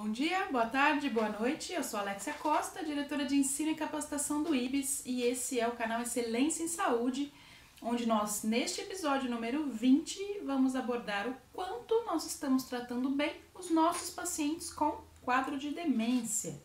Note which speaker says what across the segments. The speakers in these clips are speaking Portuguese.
Speaker 1: Bom dia, boa tarde, boa noite. Eu sou Alexia Costa, diretora de Ensino e Capacitação do IBES, e esse é o canal Excelência em Saúde, onde nós, neste episódio número 20, vamos abordar o quanto nós estamos tratando bem os nossos pacientes com quadro de demência,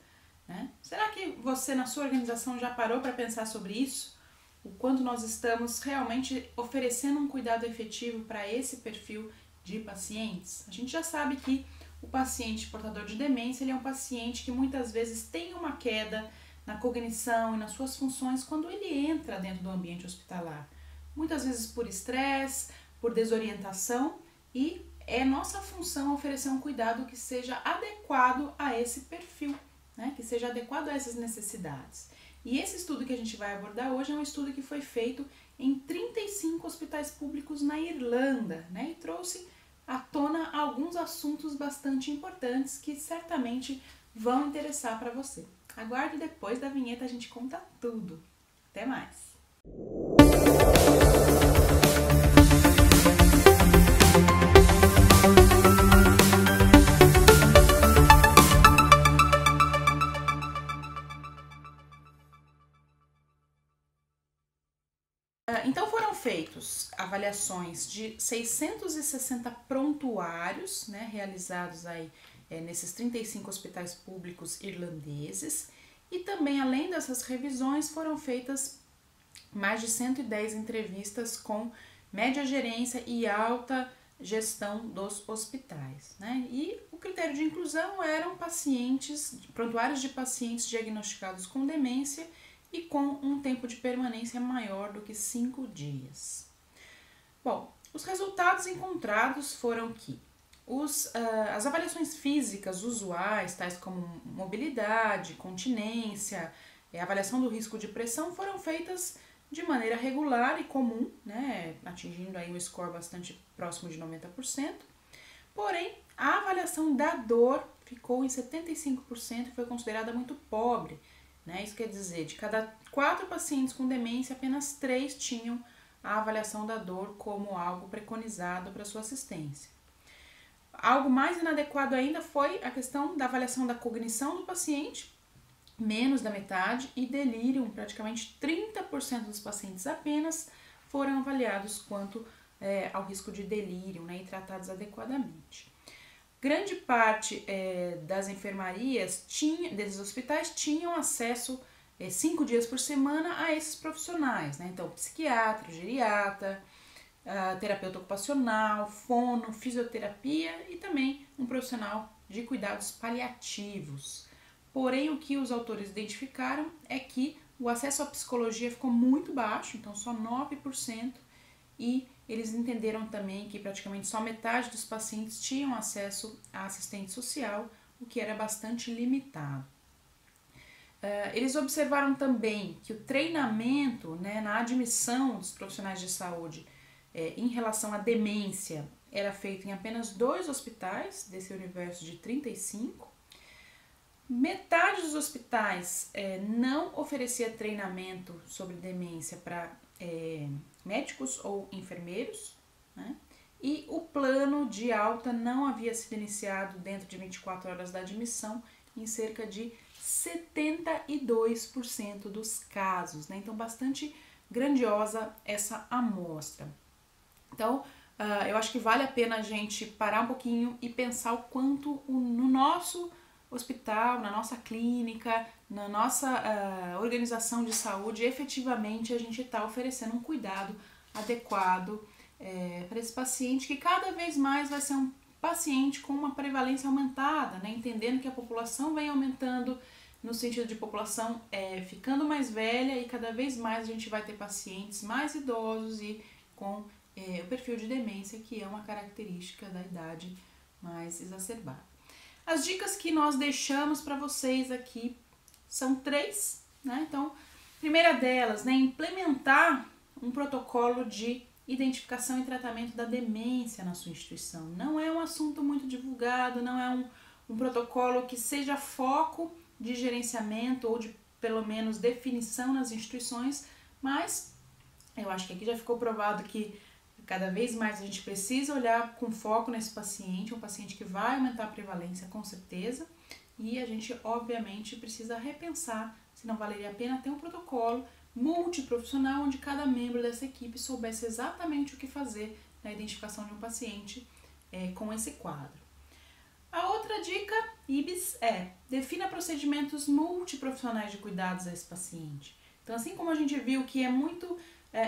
Speaker 1: né? Será que você, na sua organização, já parou para pensar sobre isso? O quanto nós estamos realmente oferecendo um cuidado efetivo para esse perfil de pacientes? A gente já sabe que o paciente portador de demência, ele é um paciente que muitas vezes tem uma queda na cognição e nas suas funções quando ele entra dentro do ambiente hospitalar. Muitas vezes por estresse, por desorientação, e é nossa função oferecer um cuidado que seja adequado a esse perfil, né? Que seja adequado a essas necessidades. E esse estudo que a gente vai abordar hoje é um estudo que foi feito em 35 hospitais públicos na Irlanda, né? E trouxe à tona alguns assuntos bastante importantes que certamente vão interessar para você. Aguarde, depois da vinheta a gente conta tudo. Até mais! Então foram feitos avaliações de 660 prontuários, né, realizados aí nesses 35 hospitais públicos irlandeses, e também, além dessas revisões, foram feitas mais de 110 entrevistas com média gerência e alta gestão dos hospitais, né? E o critério de inclusão eram prontuários de pacientes diagnosticados com demência e com um tempo de permanência maior do que 5 dias. Bom, os resultados encontrados foram que as avaliações físicas usuais, tais como mobilidade, continência, avaliação do risco de pressão, foram feitas de maneira regular e comum, né, atingindo aí um score bastante próximo de 90%. Porém, a avaliação da dor ficou em 75% e foi considerada muito pobre, né? Isso quer dizer, de cada 4 pacientes com demência, apenas 3 tinham a avaliação da dor como algo preconizado para sua assistência. Algo mais inadequado ainda foi a questão da avaliação da cognição do paciente, menos da metade, e delírio, praticamente 30% dos pacientes apenas foram avaliados quanto ao risco de delírio, né, e tratados adequadamente. Grande parte das enfermarias desses hospitais tinham acesso 5 dias por semana a esses profissionais, né? Então, psiquiatra, geriatra, terapeuta ocupacional, fono, fisioterapia e também um profissional de cuidados paliativos. Porém, o que os autores identificaram é que o acesso à psicologia ficou muito baixo, então só 9%, e eles entenderam também que praticamente só metade dos pacientes tinham acesso a assistente social, o que era bastante limitado. Eles observaram também que o treinamento, né, na admissão dos profissionais de saúde em relação à demência era feito em apenas 2 hospitais desse universo de 35. Metade dos hospitais não oferecia treinamento sobre demência para médicos ou enfermeiros, né? E o plano de alta não havia sido iniciado dentro de 24 horas da admissão em cerca de 72% dos casos, né? Então, bastante grandiosa essa amostra. Então, eu acho que vale a pena a gente parar um pouquinho e pensar o quanto no nosso hospital, na nossa clínica, na nossa organização de saúde, efetivamente a gente está oferecendo um cuidado adequado para esse paciente, que cada vez mais vai ser um paciente com uma prevalência aumentada, né? Entendendo que a população vem aumentando no sentido de população ficando mais velha, e cada vez mais a gente vai ter pacientes mais idosos e com o perfil de demência, que é uma característica da idade mais exacerbada. As dicas que nós deixamos para vocês aqui são 3, né? Então, primeira delas, né, implementar um protocolo de identificação e tratamento da demência na sua instituição. Não é um assunto muito divulgado, não é um protocolo que seja foco de gerenciamento ou de, pelo menos, definição nas instituições, mas eu acho que aqui já ficou provado que Cada vez mais a gente precisa olhar com foco nesse paciente, um paciente que vai aumentar a prevalência com certeza, e a gente obviamente precisa repensar se não valeria a pena ter um protocolo multiprofissional onde cada membro dessa equipe soubesse exatamente o que fazer na identificação de um paciente com esse quadro. A outra dica, IBS, defina procedimentos multiprofissionais de cuidados a esse paciente. Então, assim como a gente viu que é muito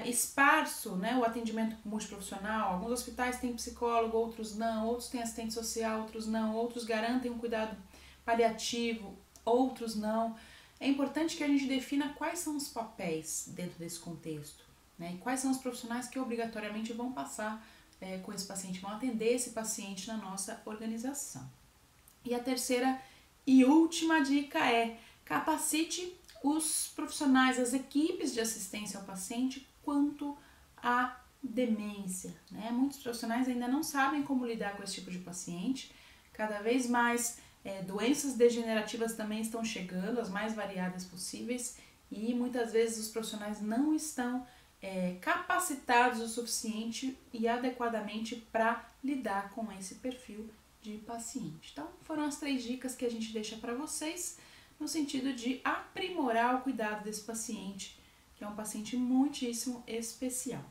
Speaker 1: esparso, né, o atendimento multiprofissional, alguns hospitais têm psicólogo, outros não, outros têm assistente social, outros não, outros garantem um cuidado paliativo, outros não. É importante que a gente defina quais são os papéis dentro desse contexto, né, e quais são os profissionais que obrigatoriamente vão passar com esse paciente, vão atender esse paciente na nossa organização. E a terceira e última dica é: capacite os profissionais, as equipes de assistência ao paciente quanto à demência, né? Muitos profissionais ainda não sabem como lidar com esse tipo de paciente. Cada vez mais doenças degenerativas também estão chegando, as mais variadas possíveis, e muitas vezes os profissionais não estão capacitados o suficiente e adequadamente para lidar com esse perfil de paciente. Então, foram as 3 dicas que a gente deixa para vocês no sentido de aprimorar o cuidado desse paciente, que é um paciente muitíssimo especial.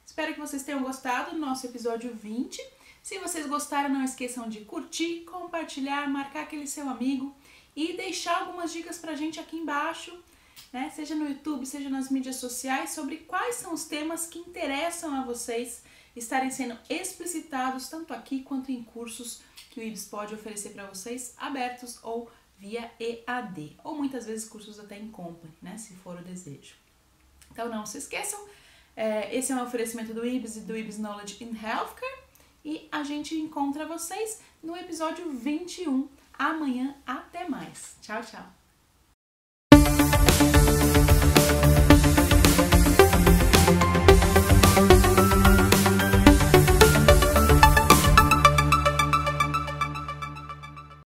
Speaker 1: Espero que vocês tenham gostado do nosso episódio 20. Se vocês gostaram, não esqueçam de curtir, compartilhar, marcar aquele seu amigo e deixar algumas dicas pra gente aqui embaixo, né? Seja no YouTube, seja nas mídias sociais, sobre quais são os temas que interessam a vocês estarem sendo explicitados tanto aqui quanto em cursos que o IBS pode oferecer para vocês, abertos ou via EAD, ou muitas vezes cursos até em company, né, se for o desejo. Então não se esqueçam, esse é um oferecimento do IBS e do IBS Knowledge in Healthcare, e a gente encontra vocês no episódio 21 amanhã. Até mais. Tchau, tchau.